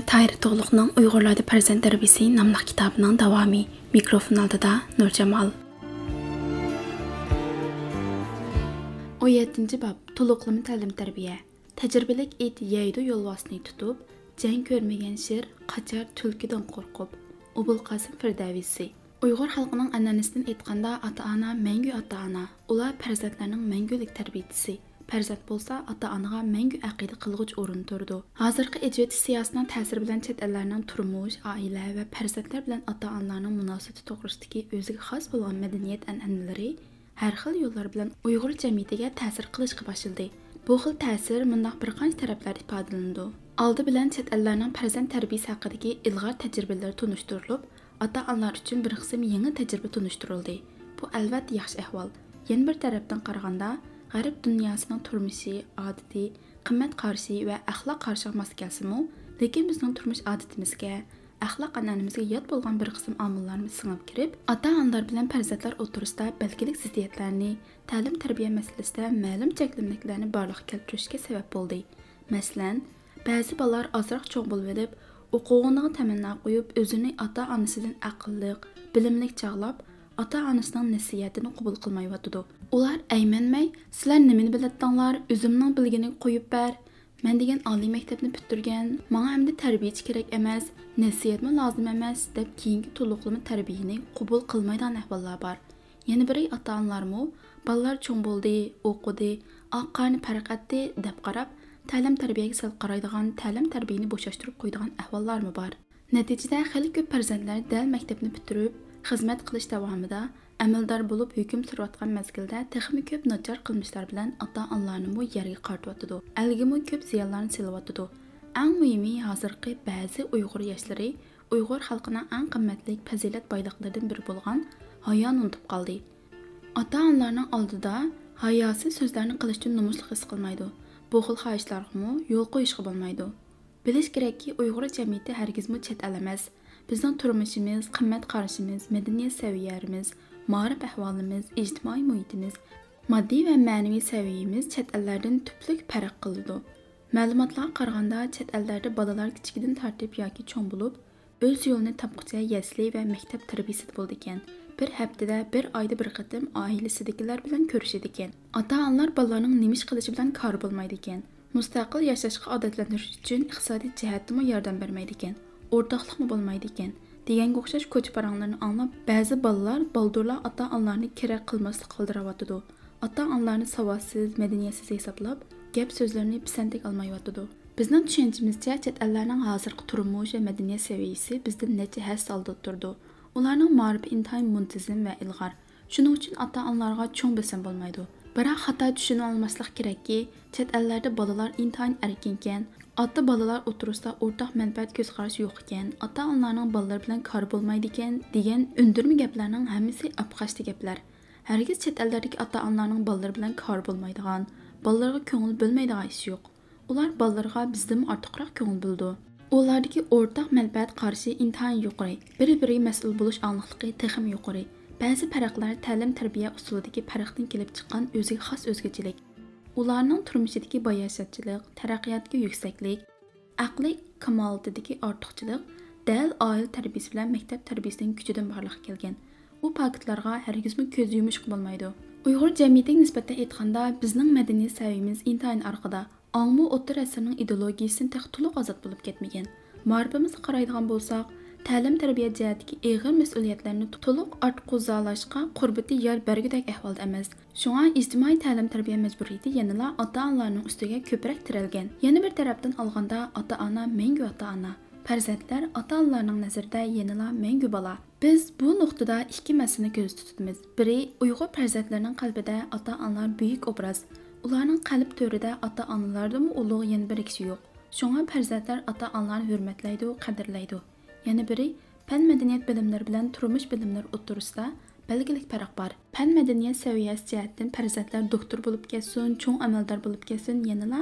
Tahir Toğluqning Uyg'urlarda farzand tarbiyasi nomli kitobining davomi. Mikrofon oldida Nurjamol. 17-bob To'liqlama ta'lim tarbiya. Tajribalik it yeydi yo'lvosini tutib, jang ko'rmagan sher qachar tulkidan qo'rqib. Obulqosim Firdavisi. Uyg'ur xalqining an'anasidan aytganda ota-ona mangu ota-ona. Ular farzandlarning mangulik tarbiyachisi. Farzand bo'lsa ota-onaga mangu aqida qilg'uch o'rin turdi. Hozirgi ijod siyosatining ta'siri bilan chet ellarning turmush, oila va farzandlar bilan ota-onalarning munosabati to'g'risidagi o'ziga xos bo'lgan madaniyat an'analari har xil yo'llar bilan Uyg'ur jamiyatiga ta'sir qilishga boshladi. Bu xil ta'sir mundaq bir qancha taraflarda ifodalanadi. Oldi bilan chet ellarning farzand tarbiyasi haqidagi ilg'or tajribalari tunishtirilib, ota-onalar uchun bir qism yangi tajriba tunishtirildi. Bu albatta yaxshi ahvol. Yana bir tarafdan qaraganda G'arb dunyosining turmushi, odati, qimmat qarashi va axloq qarashiga mos kelsa-mu, lekin bizning turmush odatimizga, axloq an'anamizga yot bo'lgan bir qism omillarni singib kirib, ota-onalar bilan farzandlar o'tirisida balkilik ziddiyatlarni, ta'lim-tarbiya masalasida ma'lum cheklanmaliklarni borliqqa keltirishga sabab bo'ldi. Masalan, ba'zi bolalar ozroq cho'ng bo'lib olib, o'quviniga tamanno qo'yib, o'zini ota-onasidan aqlli, bilimli chog'lab, ota-onasining nasihatini qabul qilmayotdi. Ular aymanmay, sizlar nimani biladinglar, o'zimning bilganini qo'yib ber. Men degan oliy maktabni bitirgan, menga hamda tarbiyachi kerak emas, nasihatmi lozim emas deb keyingi to'liqlama tarbiyani qabul qilmaydigan ahvollar bor. Yana biri ota-onalarmi, bolalar cho'ng bo'ldi, o'qidi, oqqani farq etdi deb qarab, ta'lim-tarbiyaga sal qaraydigan, ta'lim-tarbiyani bo'shashtirib qo'yadigan ahvollarmi bor. Natijada xilli ko'p farzandlar dal maktabni bitirib, xizmat qilish davomida amaldor bo'lib hukm surayotgan mezgilda texmi ko'p nachar qilmishlar bilan ota-onalarni mu yerga qartayotdi. Algimi ko'p ziyonlarni silayotdi. Eng muhimi hozirgi ba'zi Uyg'ur yoshlari Uyg'ur xalqining eng qimmatli fazilat boyliqlaridan biri bo'lgan hayoni unutib qoldi. Ota-onalarning oldida hayosiz so'zlarni qilishdan nomusli his qilmaydi. Bu xil xohishlarga yo'l qo'yishga bo'lmaydi. Bilish kerakki, Uyg'ur jamiyati hargizmi chet el emas. Bizning turmushimiz, qimmat qarashimiz, madaniyat saviyamiz, ma'rif ahvolimiz, ijtimoiy muhitimiz, moddiy va ma'naviy saviyamiz chet ellardan tuplik farq qiladi. Ma'lumotlarga qaraganda chet ellarda bolalar kichigidan tartib yoki cho'ng bo'lib, o'z yo'lini topqicha yasli va maktab tarbiyasida bo'ldi ekan. Bir haftada, bir oyda bir qatim oilasidagilar bilan ko'rishadi ekan. Ota-onalar bolalarning nima ish qilishi bilan kor bo'lmaydi ekan. Mustaqil yashashga odatlantirish uchun iqtisodiy jihatdan yordam bermaydi ekan. O'rtoqlikmi bo'lmaydi ekan. Deganga o'xshash ko'ch paranglarni anglab, ba'zi bolalar baldurlar ota-onalarni kerak qilmaslik qildiryotdi. Ota-onalarni savodsiz, madaniyatsiz hisoblab, gap so'zlarini pisandik olmayotdi. Bizning tushunchimizcha chet ellarning hozirgi turmush va madaniyat saviyasi bizdan necha has oldida turdi. Ularning ma'rifi intayin muntazam va ilg'or. Shuning uchun ota-onalarga cho'ng besim bo'lmaydi. Biroq xato tushuna olmaslik kerakki, chet ellarda bolalar intayin erkin ekan. Ota bolalar o'tirisida o'rtaq manfaat ko'z qarashi yo'q ekan, ota-onalarning bolalar bilan kor bo'lmaydi ekan degan undirma gaplarning hammasi apqashti gaplar. Hargiz chet eldagi ota-onalarning bolalar bilan kor bo'lmaydigan, bolalarga ko'ngil bo'lmaydigan ish yo'q. Ular bolalarga bizdan ortiqroq ko'ngil bo'ldi. Ulardagi o'rtaq manfaat qarashi intayin yuqori, bir-biri mas'ul bo'lish aniqligi texim yuqori. Ba'zi farqlar ta'lim-tarbiya usulidagi farqdan kelib chiqqan o'ziga xos o'zgachilik. Ularning turmushidagi bayashatchilik, taraqqiyotga yuksaklik, aqliy kamolotidagi ortiqchilik dal oila tarbiyasi bilan maktab tarbiyasining kuchidan borliqqa kelgan. Bu faktlarga hargizmi ko'z yumishga bo'lmaydi. Uyg'ur jamiyatiga nisbatan aytganda bizning madaniyat saviyamiz intayin orqada. Ongmu o'rta asrning ideologiyasidan to'liq ozod bo'lib ketmagan. Ma'rifimizga qaraydigan bo'lsak, ta'lim-tarbiya jihatidagi og'ir mas'uliyatlarni to'liq ortqizalashga qurbati yor bergudek ahvolda emas. Shunga ijtimoiy ta'lim-tarbiya majburiyati yanada ota-onalarning ustiga ko'proq tiralgan. Yana bir tarafdan olganda ota-ona mangu ota-ona. Farzandlar ota-onalarning nazarida yanada mangu bola. Biz bu nuqtada ikki masalani ko'z tutamiz. Biri, Uyg'ur farzandlarining qalbida ota-onalar buyuk obraz. Ularning qalb to'rida ota-onalardami ulug' yana bir kishi yo'q. Shunga farzandlar ota-onalarni hurmatlaydi, qadrlaydi. Yana biri, fan madaniyat bilimlari bilan turmush bilimlari o'tirisida belgilik farq bor. Fan madaniyat saviyasi jihatdan farzandlar doktor bo'lib ketsin, cho'ng amaldor bo'lib ketsin, yanada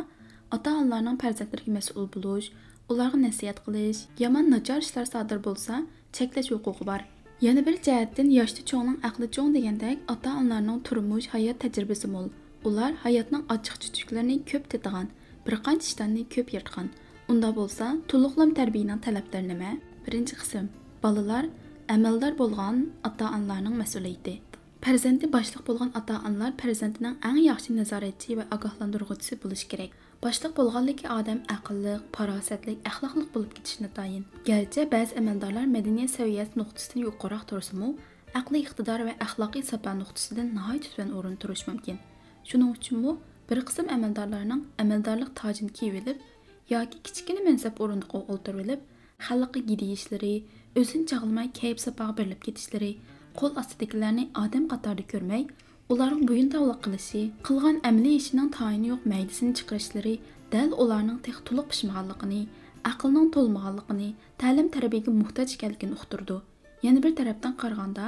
ota-onalarning farzandlariga mas'ul bo'lish, ularga nasihat qilish, yomon nachar ishlar sodir bo'lsa, cheklash huquqi bor. Yana bir jihatdan yoshda cho'ngning aqli cho'ng degandek, ota-onalarning turmush, hayot tajribasi mo'l. Ular hayotning ochiq-chuchuklarini ko'p tetigan, bir qancha ishlarni ko'p yirtgan. Unda bo'lsa, to'liqlam tarbiyaning talablari nima? Birinchi qism. Balalar amaldor bo'lgan ota-onalarning mas'uliyati. Farzandi boshliq bo'lgan ota-onalar farzandining eng yaxshi nazoratchi va ogohlantiruvchisi bo'lishi kerak. Boshliq bo'lganligi odam aqlli, farosatli, axloqli bo'lib ketishini tayin. Garchi ba'zi amaldorlar madaniyat saviyasi nuqtasidan yuqoriroq tursa-mu, aqliy iqtidor va axloqiy safa nuqtasidan nihoyat tuban o'rin turish mumkin. Shuning uchunmi bir qism amaldorlarning amaldorlik tojini kiyib olib yoki kichkina mansab o'rindiqqa o'ltirib olib, xalqqa gidiyishlari, o'zini chaqilmay kayf safaga berilib ketishlari, qo'l ostidagilarni odam qatorida ko'rmay, ularning bo'yintovliq qilishi, qilgan amaliy ishining tayini yo'q maydasini chiqarishlari dal ularning tex to'liq pishmaganligini, aqlning to'lmaganligini, ta'lim tarbiyaga muhtoj ekanligini uqtirdi. Yana bir tarafdan qaraganda,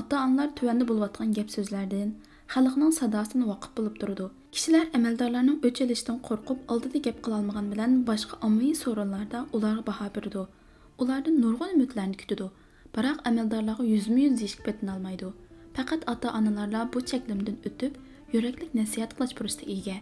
ota-onalar tuvanda bo'layotgan gap so'zlardan xalqning sadosini vaqif bo'lib turdi. Kishilar amaldorlarning o'ch olishdan qo'rqib, oldida gap qila olmagan bilan boshqa ommaviy so'rovlarda ularga baho berdi. Ulardan nurg'un umidlarni kutdi. Biroq amaldorlarga yuzma-yuz deyishga petin olmaydi. Faqat ota-onalar bu cheklimdan o'tib, yuraklik nasihat qilish fursatiga ega.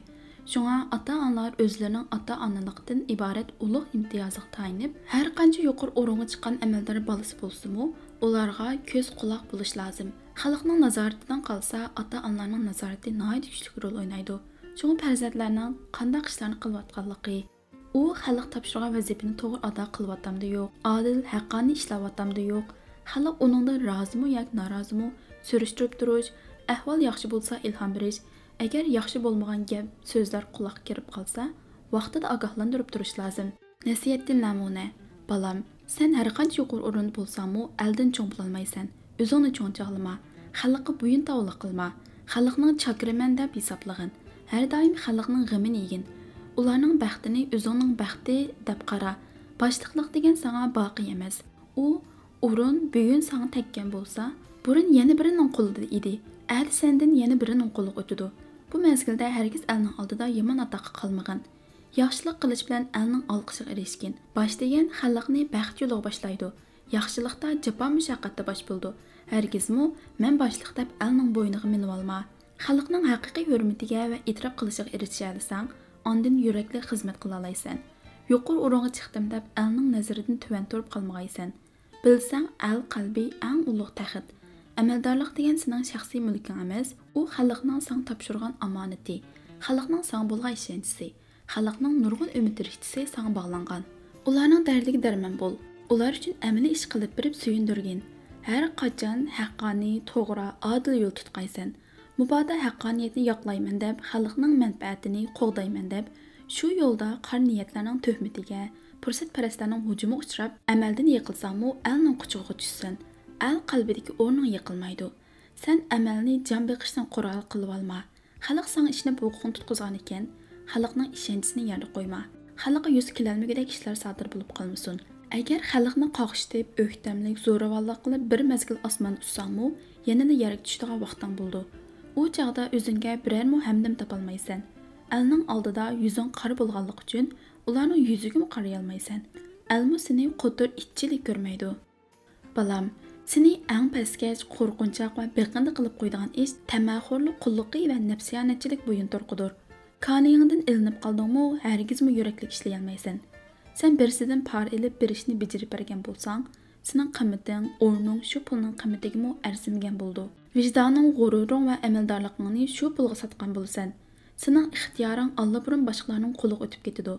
Shunga ota-onalar o'zlarining ota-onalikdan iborat ulug' imtiyozga tayinib, har qancha yuqori o'ringa chiqqan amaldor bolasi bo'lsa-mu, ularga ko'z quloq bo'lish lozim. Xalqning nazoratidan qolsa, ota-onalarning nazorati nihoyat kuchli rol o'ynaydi. Shunga farzandlarning qanday ishlarni qilayotganligi, u xalq topshirgan vazifani to'g'ri ado qilyaptimi yo'q, adil, haqqoniy ishlayaptimi yo'q, xalq uningdan rozimi yoki norozimi surishtirib turish, ahvol yaxshi bo'lsa ilhom berish, agar yaxshi bo'lmagan gap, so'zlar quloqqa kirib qolsa, vaqtida ogohlantirib turish lozim. Nasihatdan namuna: "Balam, sen har qancha yuqori o'rinda bo'lsang-mu, eldan cho'ng bo'lolmaysan. O'zingni cho'ng chaqlama, xalqqa bo'yin tovliq qilma, xalqning chakriman deb hisoblag'in. Har doim xalqning g'amini yegin. Ularning baxtini o'zingning baxti deb qara. Boshliqlik degan sana boqiy emas. U o'rin bugun sana tekkan bo'lsa, burun yana birining qo'lida edi. Adi sendan yana birining qo'liga o'tidi. Bu mezgilda hargiz elning oldida yomon atoqqa qolmagan. Yaxshilik qilish bilan elning olqishiga erishgin. Boshlagan xalqni baxt yo'liga boshlaydi. Yaxshilikda jafo mushaqqatda bosh bo'ldi. Hargizmi men boshliq deb elning bo'yniga minib olma. Xalqning haqiqiy hurmatiga va e'tirof qilishiga erisha olsang, ondan yurakli xizmat qila olaysan. Yuqori o'ringa chiqdim deb elning nazaridan tuvan turib qolmaysan. Bilsang, el qalbi eng ulug' taxt. Amaldorlik degan sening shaxsiy mulking emas, u xalqning sen topshirgan omonati, xalqning sen bo'lgan ishonchisi, xalqning nurg'un umid rishtisi sana bog'langan. Ularning dardiga darmon bo'l. Ular uchun amaliy ish qilib berib suyundirgin. Har qachon haqqoniy, to'g'ri, adil yo'l tutqaysan. Mubodo haqqoniyatni yoqlayman deb, xalqning manfaatini qo'g'dayman deb, shu yo'lda qor niyatlarning tuhmatiga, fursatparastlarning hujumiga uchrab, amaldan yiqilsang-mu, elning quchog'iga tushsan. El qalbidagi o'rning yiqilmaydi. Sen amalni jon beqishdan qurol qilib olma. Xalq sana ishni huquqini tutqizgan ekan, xalqning ishonchisini yerda qo'yma. Xalqqa yuz kelolmagidek ishlar sodir bo'lib qolmasin. Agar xalqni qoqishtirib, o'ktamlik, zo'ravonlik qilib bir mezgil osmon ussang-mu, yanada yerga tushadigan vaqtdan bo'ldi. U chaqda o'zingga biror hamdam topolmaysan. Elning oldida yuzing qora bo'lganligi uchun ularning yuziga qaray olmaysan. Elmu seni qo'tir itchilik ko'rmaydi. Balam, seni eng paskach, qo'rqinchoq va beqindi qilib qo'ydigan ish tamaxurlik, qulluqi va nafsiyonatchilik bo'yin turqidir. Kaniyingdan ilinib qoldingmi, hargizmi yuraklik ishlay olmaysan. Sen birisidan par elib berishni bijirib bergan bo'lsang, sening qimmating, o'rning shu pulning qimmatigimi arzimagan bo'ldi. Vicdoning, g'ururing va amaldorligingni shu pulga sotgan bo'lsan. Sening ixtiyoring allaburun boshqalarning qo'liga o'tib ketadi.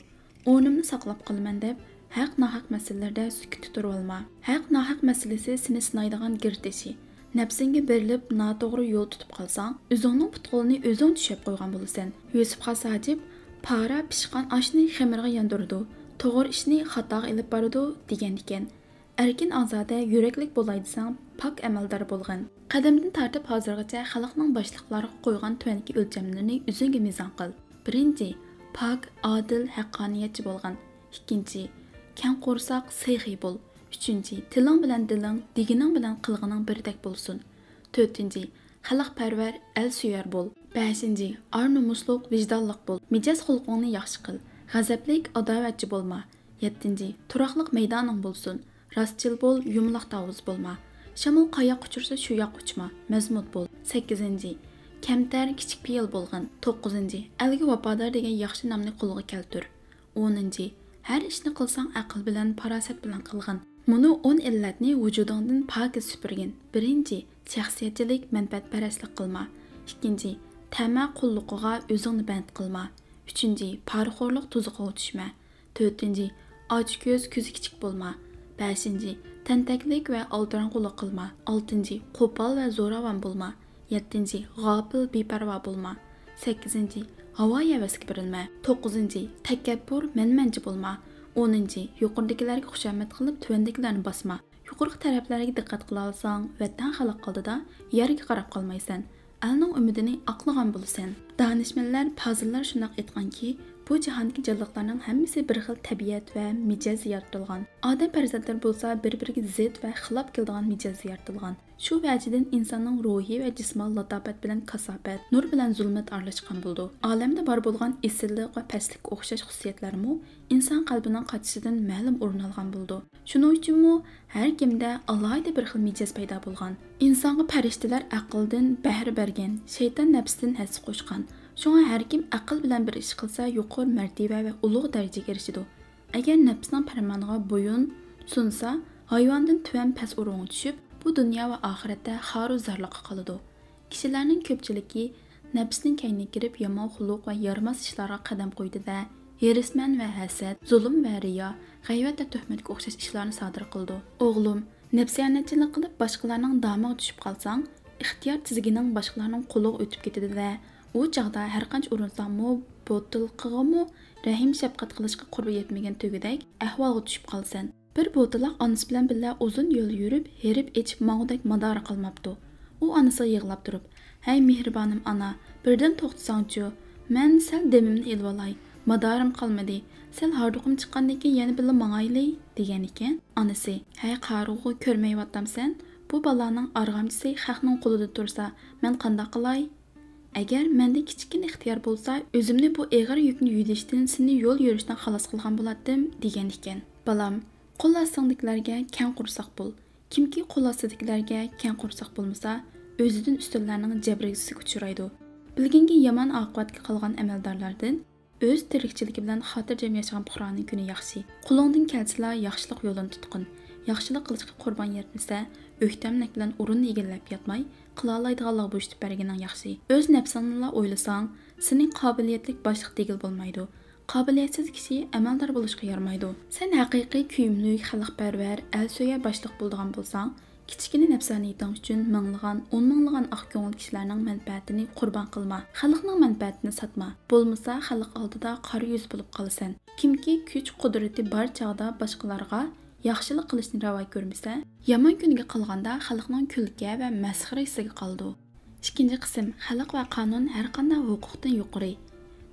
O'rnimni saqlab qolaman deb haq nohaq masalalarda sukut turib olma. Haq nohaq masalasi seni sinaydigan girtishi. Nafsingga berilib noto'g'ri yo'l tutib qolsang, o'zingning putqolini o'zing tushib qo'ygan bo'lasan. Yusuf Xasajib para pishqan oshni xamirga yondirdi. To'g'ri ishni xatoga ilib boradi degan ekan. Erkin ozoda yuraklik bo'laysang, pok amaldor bo'lgin. Qadimdan tortib hozirgacha xalqning boshliqlariga qo'ygan tuvanki o'lchamlarini o'zingga mizon qil. Birinchi, pok, adil, haqqoniyatchi bo'lgin. Ikkinchi, kang qo'rsoq, sehiy bo'l. Uchinchi, tiling bilan diling, digining bilan qilg'ining birdek bo'lsin. To'rtinchi, xalqparvar, el suyar bo'l. Beshinchi, ar-nomusliq, vijdonliq bo'l. Mijoz xulqingni yaxshi qil. G'azablik, adovatchi bo'lma. Yettinchi, turaqliq maydoning bo'lsin. Rostchil bo'l, yumloq tavuz bo'lma. Shamol qayoq uchirsa shu yoq uchma. Mazmut bo'l. 8. Kamtar, kichik piyil bo'lg'in. 9. Elga vafodor degan yaxshi nomni qo'lga keltir. 10. Har ishni qilsang aql bilan, farosat bilan qilgin. Buni 10 illatni vujudingdan pokiz supurgin. Birinchi, shaxsiyatchilik, manfaatparastlik qilma. Ikkinchi, tama qulluqiga o'zingni band qilma. Uchinchi, parxo'rlik tuzuqiga tushma. To'rtinchi, ochko'z, ko'zi kichik bo'lma. Beshinchi, tantaklik va aldangulik qilma. Oltinchi, qo'pol va zo'ravon bo'lma. Yettinchi, g'ofil, beparvo bo'lma. Sakkizinchi, havo havasga berilma. To'qqizinchi, takabbur, menmanchi bo'lma. 10. Yuqoridagilarga xushomad qilib, tuvandagilarni bosma. Yuqorqi taraflarga diqqat qila olsang, vatan xalq oldida yerga qarab qolmaysan. Elning umidini aqlagan bo'lasan. Danishmanlar, fazillar shundoq aytganki, bu jahondagi jonliqlarning hammasi bir xil tabiat va mijoz yaratilgan. Odam farzandlar bo'lsa, bir-biriga zid va xilof keladigan mijoz yaratilgan. Shu vajidan insonning ruhiy va jismoniy latofat bilan kasofat, nur bilan zulmat aralashgan bo'ldi. Olamda bor bo'lgan isillik va pastlikka o'xshash xususiyatlarmi inson qalbining qochishidan ma'lum o'rin olgan bo'ldi. Shuning uchunmi har kimda alohida bir xil mijoz paydo bo'lgan. Insonga farishtalar aqldan bahr bergan, shayton nafsdan has qo'shgan. Shunga har kim aql bilan bir ish qilsa, yuqori martaba va ulug' darajaga erishadi. Agar nafsning farmoniga bo'yin sunsa, hayvondan tuvan past o'ringa tushib, bu dunyo va oxiratda xaru zarliqqa qoladi. Kishilarning ko'pchiligi nafsning kayniga kirib, yomon xuluq va yarmas ishlarga qadam qo'ydi-da, herisman va hasad, zulm va riyo, g'ayvat va tuhmatga o'xshash ishlarni sodir qildi. O'g'lim, nafsiyatchilik qilib boshqalarning damiga tushib qolsang, ixtiyor tizgining boshqalarning qo'liga o'tib ketadi-da, u chaqda har qancha urinsangmi, bo'tilqig'imi, rahim shafqat qilishga qurbi yetmagan tugidak ahvolga tushib qolsan. Bir bo'tiliq onasi bilan birga uzun yo'l yurib, herib ichib mağdak madora qilmabdi. U onasiga yig'lab turib, "Hey mehribonim ana, birdan to'xtasangchi, men sal demimni elib olay. Madorim qolmadi. Sal harduqim chiqqandan keyin yana birga mangayli" degan ekan. Onasi, "Hey qarug'i ko'rmayaptamsan? Bu balaning arg'amchisi xalqning qo'lida tursa, men qanday qilay? Agar menda kichkina ixtiyor bo'lsa, o'zimni bu og'ir yukni yudishdan, seni yo'l yurishdan xalos qilgan bo'lardim" degan ekan. Balam, qo'l ostingdagilarga kang qursoq bo'l. Kimki qo'l ostidagilarga kang qursoq bo'lmasa, o'zidan ustunlarning jabrig'isiga uchraydi. Bilginga yomon oqibatga qolgan amaldorlardan o'z tirikchiligi bilan xotirjam yashagan puhroning kuni yaxshi. Qo'lingdan kelsa, yaxshilik yo'lini tutqin. Yaxshilik qilishga qurbon yetmasa, o'ktamlik bilan o'rinni egallab yotmay, qila oladiganlar bo'shitib berganing yaxshi. O'z nafsingni o'ylasang, sening qobiliyatli boshliq degil bo'lmaydi. Qobiliyatsiz kishi amaldor bo'lishga yaramaydi. Sen haqiqiy kuyimlik, xalqparvar, el-so'ya boshliq bo'lgan bo'lsang, kichkina nafsoniyating uchun minglagan, 10 minglagan oq ko'ngil kishilarning manfaatini qurbon qilma. Xalqning manfaatini sotma. Bo'lmasa, xalq oldida qora yuz bo'lib qolasan. Kimki kuch qudrati bor chog'da boshqalarga yaxshilik qilishni ravo ko'rmasa, yomon kunga qolganda xalqning kulga va masxarasiga qoldi. Ikkinchi qism, xalq va qonun har qanday huquqdan yuqori.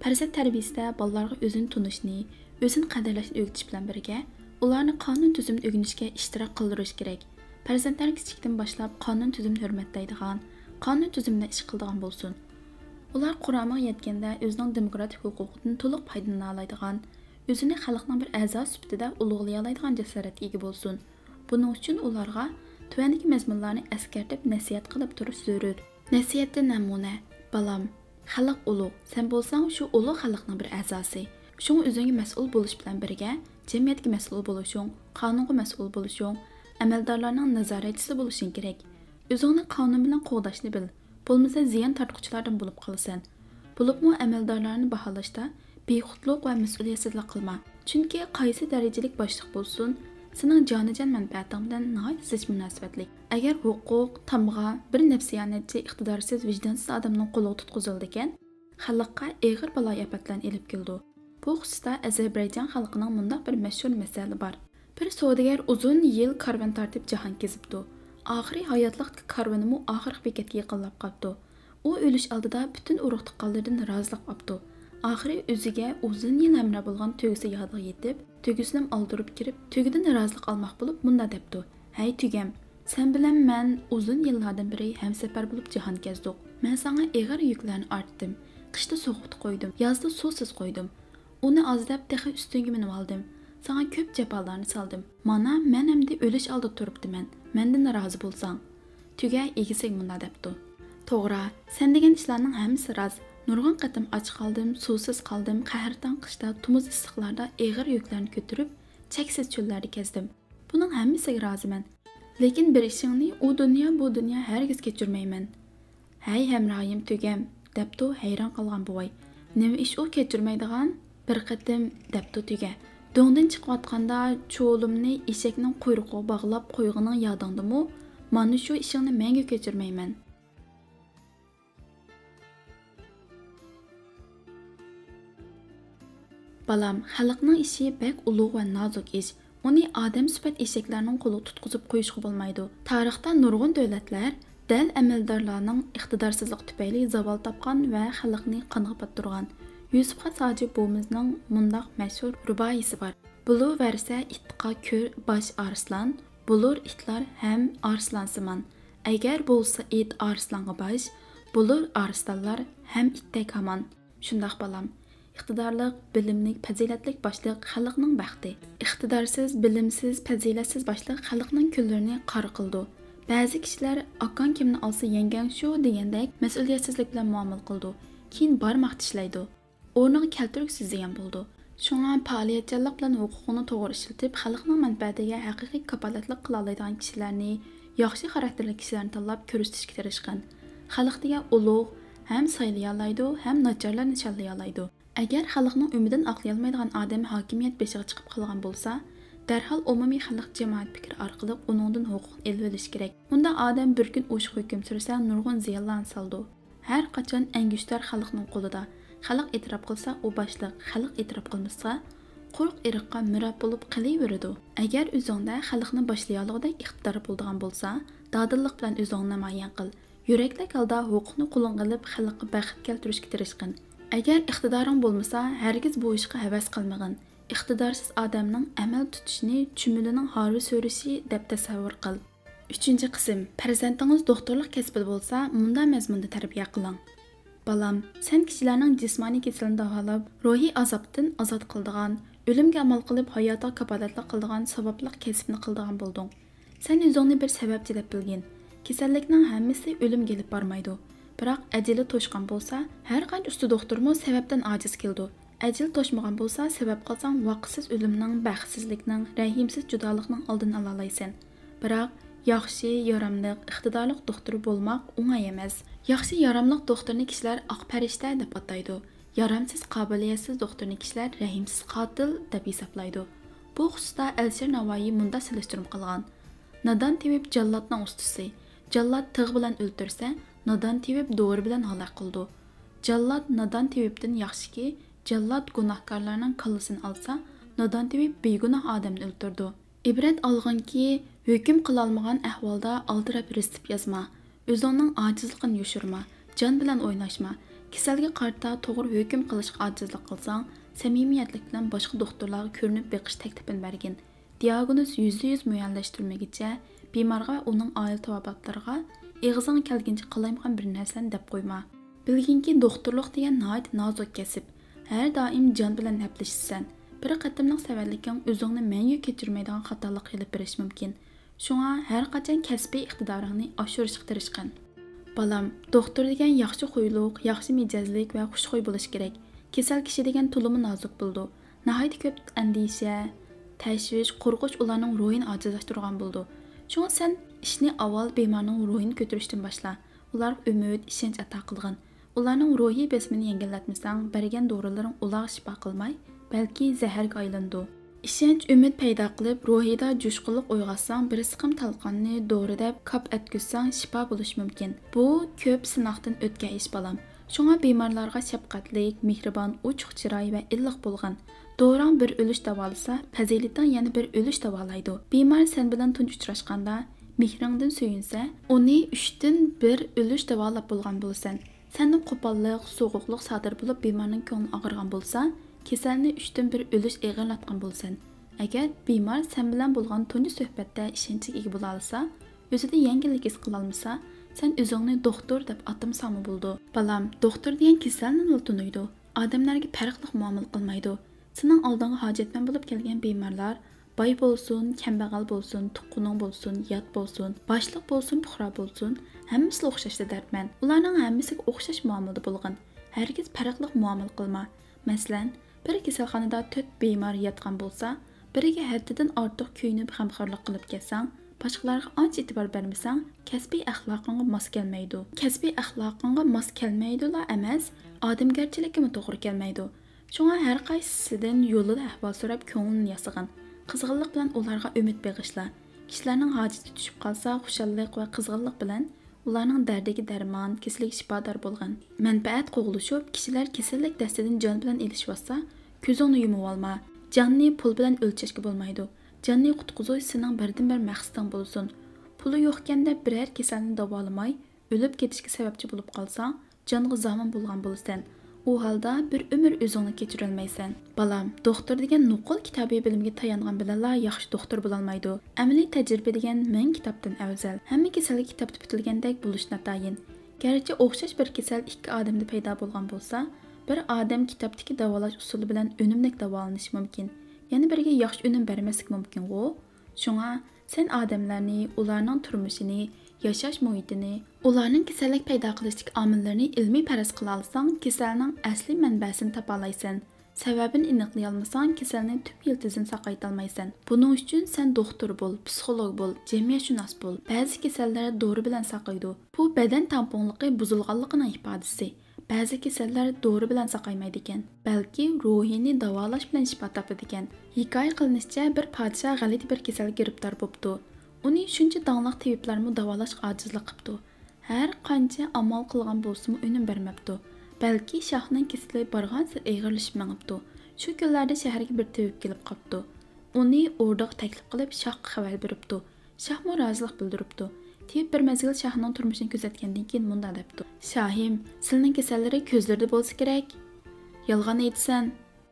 Farzand tarbiyasida bolalarga o'zini tunishni, o'zini qadrlashni o'rgatish bilan birga, ularni qonun tuzumini o'rganishga ishtirok qildirish kerak. Farzandlar kichikdan boshlab qonun tuzumini hurmatlaydigan, qonun tuzumida ish qiladigan bo'lsin. Ular Qur'onga yetganda o'zining demokratik huquqidan to'liq foydalana oladigan, o'zini xalqning bir a'zosi sifatida ulug'lay oladigan jasoratga ega bo'lsin. Buning uchun ularga tuvandagi mazmunlarni eskartib nasihat qilib turish zarur. Nasihatda namuna: "Balam, xalq ulug', sen bo'lsang shu ulug' xalqning bir a'zosi. Shunga o'zingga mas'ul bo'lish bilan birga, jamiyatga mas'ul bo'lishing, qonunga mas'ul bo'lishing, amaldorlarning nazoratchisi bo'lishing kerak. O'zingni qonun bilan qo'g'dashni bil. Bo'lmasa ziyon tortquchilardan bo'lib qolasan. Bo'libmi amaldorlarni baholashda bexudlik va mas'uliyatsizlik qilma. Chunki qaysi darajalik boshliq bo'lsin, sening jonijon manfaating bilan nihoyat zich munosabatli. Agar huquq, tamg'a, bir nafsiyonatchi, iqtidorsiz, vijdonsiz odamning qo'liga tutqizildi ekan, xalqqa og'ir balo-ofatlarni elib keldi. Bu xususda Ozarbayjon xalqining mundaq bir mashhur masali bor. Bir savdogar uzun yil karvon tortib jahon kezibdi. Oxiri hayotlik karvonimi oxirgi bekatga yaqinlab qoldi. U o'lish oldida butun urug' tuqqanlardan rozilik oldi. Oxiri o'ziga uzun yil hamroh bo'lgan tugisi yodiga yetib, tugisini oldirib kirib, tugidan rozilik olmoq bo'lib munda debdi: "Hey tugam, sen bilan men uzun yillardan beri hamsafar bo'lib jahon kezdik. Men sana og'ir yuklarni ortdim. Qishda sovuqda qo'ydim, yozda suvsiz qo'ydim. Uni ozdab texi ustunga minib oldim. Sana ko'p jafolarni soldim. Mana men endi o'lish oldida turibdiman. Mendan rozi bo'lsang." Tuga egisiga munda debdi: "To'g'ri, sen degan ishlarning hammasi rost. Nurg'un qatim och qoldim, suvsiz qoldim, qahrdan qishda, tumuz issiqlarda eg'ir yuklarni ko'tarib, cheksiz cho'llarda kezdim. Buning hammasiga roziman. Lekin bir ishingni u dunyo bu dunyo hargiz kechirmayman. Hay hamroyim tugam, debdi hayron qolgan buvay. Nima ish u kechirmaydigan? Bir qatim debdi tuga. Do'ngdan chiqayotganda cho'limni eshakning quyrug'iga bog'lab qo'yganing yodingdimi? Mana shu ishingni menga kechirmayman. Balam, xalqning ishi bek ulug' va nozik ish. Uni odam sifat eshaklarning qo'li tutqizib qo'yishga bo'lmaydi. Tarixda nurg'un davlatlar dal amaldorlarning iqtidorsizlik tufayli zavol topgan va xalqni qanga bottirgan. Yusuf Xasaji bo'mizning mundaq mashhur ruboyisi bor. Bulu versa itqa ko'r bosh arslan, bulur itlar ham arslansiman. Agar bo'lsa it arslanga bosh, bulur arslanlar ham itdek hamon. Shundaq balam. İqtidarlıq, bilimlik, fazilatlik başlıq xalqning baxti. İqtidarsiz, bilimsiz, fazilatsiz başlıq xalqning kunlarini qora qildi. Ba'zi kishilar akan kimni olsa yengan shu degandek mas'uliyatsizlik bilan muomala qildi. Keyin barmoq tishlaydi. O'rniga keltirgisiz degan bo'ldi. Shunga faoliyatchanlik bilan huquqini to'g'ri ishlatib, xalqning manfaatiga haqiqiy kapolatlik qila oladigan kishilarni, yaxshi xarakterli kishilarni tanlab ko'rsatishga tirishgan. Xalq degan ulug' ham saylay oladi, ham nacharlarni challay oladi. Agar xalqning umidan aqlay olmaydigan odam hokimiyat beshiga chiqib qolgan bo'lsa, darhol umumiy xalq jamoat fikri orqali uningdan huquqni elib olish kerak. Bunda odam bir kun o'shiq hukm sursa, nurg'un ziyonlarni soldi. Har qachon angushtar xalqning qo'lida. Xalq e'tirof qilsa, u boshliq, xalq e'tirof qilmasa, quruq iriqqa mirab bo'lib qilaveradi. Agar o'zingda xalqni boshlay olg'idek iqtidor bo'ladigan bo'lsa, dadillik bilan o'zingni namoyon qil. Yuraklik holda huquqni qo'lingga olib, xalqqa baxt keltirishga tirishqin. Agar iqtidoring bo'lmasa, hargiz bu ishga havas qilmag'in. Iqtidorsiz odamning amal tutishini chumilining hori so'rishi deb tasavvur qil. 3-qism. Farzandingiz doktorlik kasbida bo'lsa, munda mazmunda tarbiya qiling. Balam, sen kishilarning jismoniy kasalini davolab, ruhiy azobdan ozod qiladigan, o'limga amal qilib hayotga kapolatlik qiladigan savobli kasbni qiladigan bo'lding. Sen o'zingni bir sababchi deb bilgin. Kasallikning hammasi o'limga olib bormaydi. Biroq ajali to'shgan bo'lsa, har qancha usti doktormo sababdan ojiz keldi. Ajal to'shmagan bo'lsa, sabab qilsang vaqtsiz o'limning, baxtsizlikning, rahimsiz judolikning oldini ola olaysan. Biroq yaxshi, yaramli, iqtidorli doktor bo'lmoq o'ng'ay emas. Yaxshi, yaramli doktorni kishilar oq farishta deb ataydi. Yaramsiz, qobiliyatsiz doktorni kishilar rahimsiz qotil deb hisoblaydi. Bu xususda Alisher Navoiy munda solishtirib qilgan. Nodon tevib jallodning ustisi. Jallod tig' bilan o'ltirsa, nodon tevib dori bilan halok qildi. Jallod nodon tevibdan yaxshiki, jallod gunohkorlarning kallasini olsa, nodon tevib begunoh odamni o'ltirdi. Ibrat olganki, hukm qila olmagan ahvolda aldirab ristib yozma. O'zingning ojizligini yoshirma, jon bilan o'ynashma. Kasalga qarta to'g'ri hukm qilishga ojizlik qilsang, samimiyatlik bilan boshqa doktorlarga ko'rinib beqish taklifini bergin. Diagnoz %100 muayyanlashtirilmaguncha bemorga va uning oila tovabatlariga eg'izing kelguncha qilaydigan bir narsani deb qo'yma. Bilginki, doktorlik degan nihoyat nozik kasb. Har doim jon bilan haplashsan. Bir qatimliq savallikning o'zingni mangu kechirmaydigan xatolik qilib berish mumkin. Shunga har qachon kasbiy iqtidoringni oshirishga tirishqin. Balam, doktor degan yaxshi qo'yliq, yaxshi mijozlik va xushxo'y bo'lish kerak. Kasal kishi degan to'limi nozik bo'ldi. Nihoyat ko'p andisha, tashvish, qo'rqish ularning ruhini ojizlashtirgan bo'ldi. Shunga sen ishni avval bemorning ruhini ko'tarishdan boshla. Ularga umid, ishonch ato qilgin. Ularning ruhiy besmini yengillatmasang, bergan dorilaring ularga shifo qilmay, balki zaharga aylandi. Ishonch, umid paydo qilib, ruhida jo'shqinlik uyg'otsang, bir siqim talqonni dori deb kap etkizsang, shifo bo'lish mumkin. Bu ko'p sinoqdan o'tgan ish balam. Shunga bemorlarga shafqatlik, mehribon, ochiq chiroy va illiq bo'lgan. Do'rang bir o'lish davolasa, fazilating yana bir o'lish davolaydi. Bemor sen bilan tunj uchrashganda, mehringdan suyunsa, uni 3dan 1 o'lish davolab bo'lgan bo'lsan. Senden qo'pollik, so'g'uqlik sodir bo'lib bemorning ko'ngli og'irgan bo'lsa, kasalni 3dan 1 o'lish eg'irlatgan bo'lsan. Agar bemor sen bilan bo'lgan tunji suhbatda ishonchga ega bo'la olsa, o'zida yangilik his qila olmasa, sen o'zingni doktor deb atamsami bo'ldi. Balam, doktor degan kasalni taniydi. Odamlarga farqli muomala qilmaydi. Sening oldinga hojatman bo'lib kelgan bemorlar boy bo'lsin, kambag'al bo'lsin, tuqqaning bo'lsin, yot bo'lsin, boshliq bo'lsin, puxra bo'lsin, hammasi o'xshashda dardman. Ularning hammasiga o'xshash muomalada bo'lgan. Herkes farqlı muomala qilma. Masalan, bir kasalxonada 4 bemor yotgan bo'lsa, biriga haddidan ortiq kuyinib g'amxo'rlik qilib kelsang, boshqalarga ancha e'tibor bermasang, kasbiy axloqingga mos kelmaydi. Kasbiy axloqingga mos kelmaydi-la emas, odamgarchilikka to'g'ri kelmaydi. Shunga har qaysisidan yo'lida ahvol so'rab ko'nglini yasig'in. Qizg'inlik bilan ularga umid beg'ishla. Kishilarning hojati tushib qolsa, xushallik va qizg'inlik bilan ularning dardiga darmon, kasallik shifodor bo'lgan. Manfaat qo'g'lishib, kishilar kasallik dastidan jon bilan elishibsa, ko'zingni yumib olma. Jonni pul bilan o'lchashga bo'lmaydi. Jonni qutqizish sening birdan-bir maqsading bo'lsin. Puli yo'qganda biror kasalni davolamay, o'lib ketishga sababchi bo'lib qolsang, jonga zomin bo'lgan bo'lsan. U holda bir umr o'zingni kechirolmaysan. Balam, doktor degan nuqul kitobiy bilimga tayangan bilanlar yaxshi doktor bo'la olmaydi. Amaliy tajriba degan ming kitobdan afzal. Hamma kasallik kitobda bitilgandek bo'lish natayin. Garchi o'xshash bir kasal ikki odamda paydo bo'lgan bo'lsa, bir odam kitobdagi davolash usuli bilan unumli davolanishi mumkin. Yana biriga yaxshi unum bermaslik mumkin-ku. Shunga sen odamlarni, ularning turmushini, yashash muhitini, ularning kasallik paydo qilishdagi omillarni ilmiy faraz qila olsang, kasalning asli manbasini topa olaysan. Sababini aniqlay olmasang, kasalning tub yiltizini saqayta olmaysan. Buning uchun sen doktor bo'l, psixolog bo'l, jamiyatshunos bo'l. Ba'zi kasallar dori bilan saqaydi. Bu badan tamponligi buzilganligining ifodasi. Ba'zi kasallar dori bilan saqaymaydi ekan, balki ruhini davolash bilan shifo topadi ekan. Hikoya qilinishicha, bir podshoh g'alati bir kasalga giribdor bo'libdi. Uni shuncha dangliq tabiblarmi davolashga ojizlik qilibdi. Har qancha amal qilgan bo'lsa-mu unum bermabdi. Balki shohning kasali borgan sir eg'irlashib mangibdi. Shu kunlarda shaharga bir tabib kelib qopdi. Uni o'rdoq taklif qilib shohga xabar beribdi. Shohmi rozilik bildiribdi. Tabib bir mazgil shohning turmushini kuzatgandan keyin munda debdi. Shohim, sizning kasallari ko'zlarda bo'lsa kerak. Yolg'on aytsan,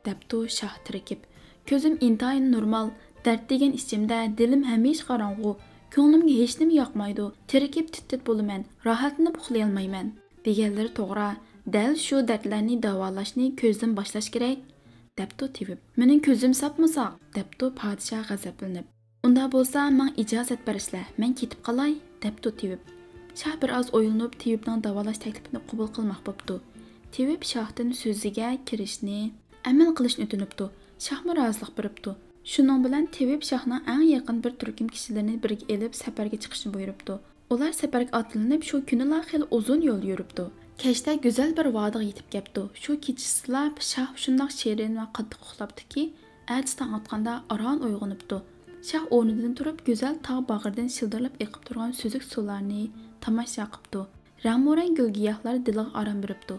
debdi shoh tirikib. Ko'zim intayin normal. Dard degan ichimda, dilim hamisha qorong'u. Ko'nglimga hech nima yoqmaydi. Tirikib tit-tit bo'laman, rohatlanib uxlay olmayman. Deganlari to'g'ri. Dal shu dardlarni davolashni ko'zdan boshlash kerak, debdi tabib. Mening ko'zim sapmasoq, debdi podshoh g'azablanib. Unda bo'lsa, men ijozat berishlar, men ketib qolay, debdi tabib. Shoh bir oz o'ylanib, tabibning davolash taklifini qabul qilmoq bo'pti. Tabib shohdan so'ziga kirishni, amal qilishni o'tinibdi. Shohmi rozilik beribdi. Shuning bilan tabib shohning eng yaqin bir turkum kishilarini birga elib safarga chiqishni buyuribdi. Ular safarga otlanib, shu kunilar xil uzun yo'l yuribdi. Kechda go'zal bir vodiga yetib kelibdi. Shu kechisida shoh shundoq shirin va qattiq uxlabdiki, ertasi tong otganda aron uyg'onibdi. Shoh o'rnidan turib, go'zal tog' bag'ridan shildirlab eqib turgan suzuk suvlarni tomosha qilibdi. Rang-morang gul-giyohlar diliga arom beribdi.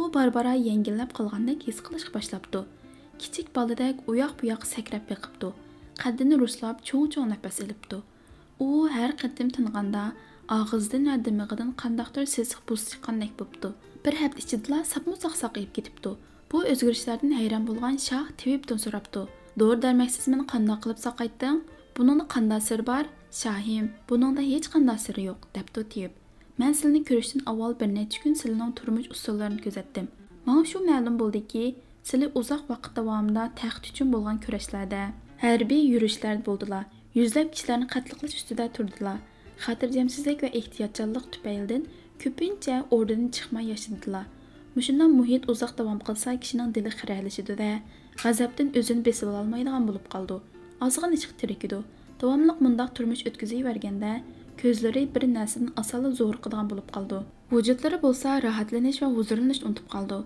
U barbara yengillab qolgandek his qilishga boshlabdi. Kichik boladek uyoq-buyoq sakrab yiqibdi. Qaddini ruslab cho'ng-cho'ng nafas olibdi. U har qatim tiniganda og'izdan va dimog'idan qandaqdir sesiq buz chiqqandek bo'pti. Bir hafta ichida sapmo saqsaqayib ketibdi. Bu o'zgarishlardan hayron bo'lgan shoh tabibdan so'rabdi. "Dori-darmaksiz meni qandoq qilib saqaytding? Buningda qanday sir bor?" "Shohim, buningda hech qanday siri yo'q", debdi tabib. "Men sizni ko'rishdan avval bir necha kun sizning turmush usullarini kuzatdim. Menga shu ma'lum bo'ldiki, sizlar uzoq vaqt davomida taxt uchun bo'lgan kurashlarda, harbiy yurishlar bo'ldilar. Yuzlab kishilarni qatl qilish ustida turdilar. Xotirjamsizlik va ehtiyotkorlik tufaylidan ko'pincha o'rnidan chiqmay yashadilar. Mushundan muhit uzoq davom qilsa, kishining dili xiralashadi-da, g'azabdan o'zini besib olmaydigan bo'lib qoldi. Ozg'in ichiq tirikidi. Davomliq mundaq turmush o'tkazaverganda, ko'zlari bir narsadan asali zo'r qilgan bo'lib qoldi. Vujudlari bo'lsa rohatlanish va huzurlanishni unutib qoldi.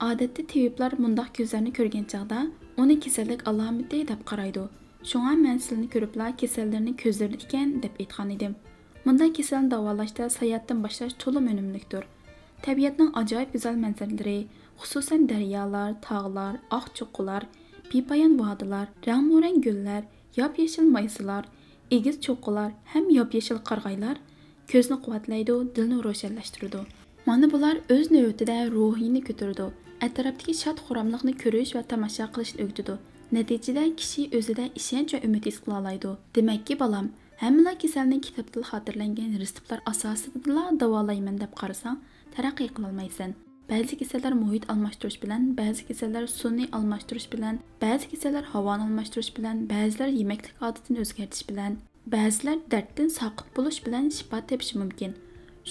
Odatda tabiblar mundaq ko'zlarni ko'rgan chaqda, uni kasallik alomati deb qaraydi. Shunga men sizlarni ko'riblar kasallarni ko'zlarida ekan deb aytgan edim. Bunday kasalni davolashda sayatdan boshlash to'liq unumlidir. Tabiatning ajoyib go'zal manzaralari, xususan daryolar, tog'lar, oq cho'qqilar, bepoyon vodilar, rang-morang gullar, yop-yashil maysalar, egiz cho'qqilar ham yop-yashil qarg'aylar ko'zni quvvatlaydi, dilni ro'shanlashtiradi. Mana bular o'z navbatida ruhini ko'taradi. Atrofdagi shod-xuramlikni ko'rish va tomosha qilishni o'rgatadi. Natijada kishi o'zida ishonch va umid his qila oladi. Demakki, balam, hammalar kasalning kitobda xotirlangan retseptlar asosida davolayman deb qarasang, taraqqiy qila olmaysan. Ba'zi kasallar muhit almashtirish bilan, ba'zi kasallar sun'iy almashtirish bilan, ba'zi kasallar havoni almashtirish bilan, ba'zilar yemaklik odatini o'zgartirish bilan, ba'zilar darddan saqit bo'lish bilan shifo tepishi mumkin.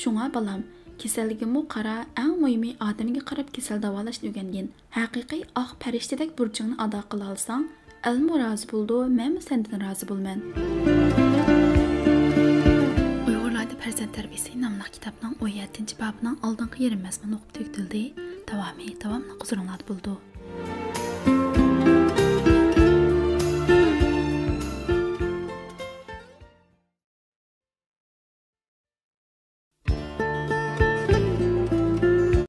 Shunga balam, Kasalligimmi qara, eng muhimi odamga qarab kasal davolashni o'rgangan. Haqiqiy oq farishtadek burchingni ado qila olsang, ilm rozi bo'ldi, men sendan rozi bo'lman. Uyg'urlarda farzand tarbiyasi nomli kitobning 17-bobining oldingi yarim mazmuni o'qib tugatildi. Davomli huzurlarda bo'ldi.